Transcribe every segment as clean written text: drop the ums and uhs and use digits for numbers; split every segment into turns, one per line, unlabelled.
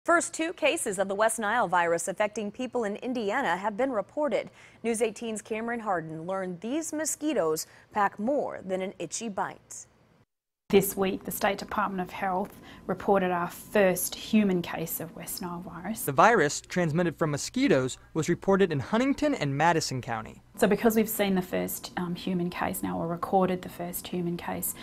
First two cases of the West Nile virus affecting people in Indiana have been reported. News 18's Cameron Harden learned these mosquitoes pack more than an itchy bite.
This week, the State Department of Health reported our first human case of West Nile virus.
The virus, transmitted from mosquitoes, was reported in Huntington and Madison County.
So because we've seen the first human case now, or recorded the first human case,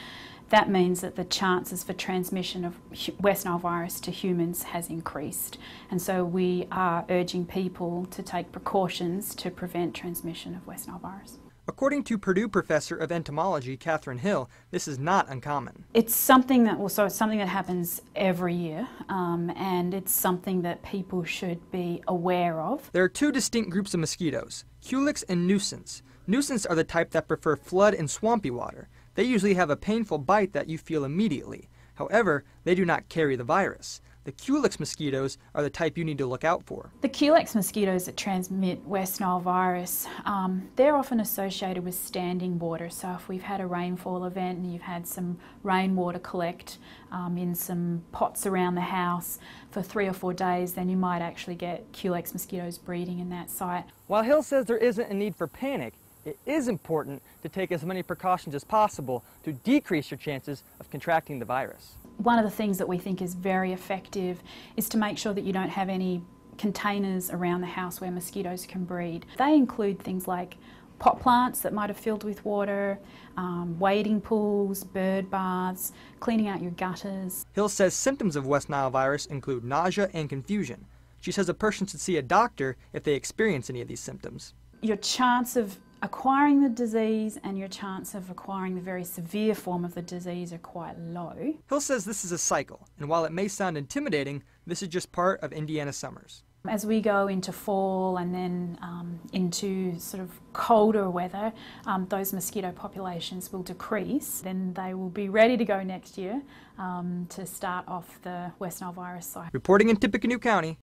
that means that the chances for transmission of West Nile virus to humans has increased. And so we are urging people to take precautions to prevent transmission of West Nile virus.
According to Purdue professor of entomology Catherine Hill, this is not uncommon.
It's something that happens every year, and it's something that people should be aware of.
There are two distinct groups of mosquitoes, Culex and nuisance. Nuisance are the type that prefer flood and swampy water. They usually have a painful bite that you feel immediately. However, they do not carry the virus. The Culex mosquitoes are the type you need to look out for.
The Culex mosquitoes that transmit West Nile virus, they're often associated with standing water. So if we've had a rainfall event and you've had some rainwater collect in some pots around the house for 3 or 4 days, then you might actually get Culex mosquitoes breeding in that site.
While Hill says there isn't a need for panic, it is important to take as many precautions as possible to decrease your chances of contracting the virus.
One of the things that we think is very effective is to make sure that you don't have any containers around the house where mosquitoes can breed. They include things like pot plants that might have filled with water, wading pools, bird baths, cleaning out your gutters.
Hill says symptoms of West Nile virus include nausea and confusion. She says a person should see a doctor if they experience any of these symptoms.
Your chance of acquiring the disease and your chance of acquiring the very severe form of the disease are quite low.
Hill says this is a cycle, and while it may sound intimidating, this is just part of Indiana summers.
As we go into fall and then into sort of colder weather, those mosquito populations will decrease. Then they will be ready to go next year to start off the West Nile virus cycle.
Reporting in Tippecanoe County,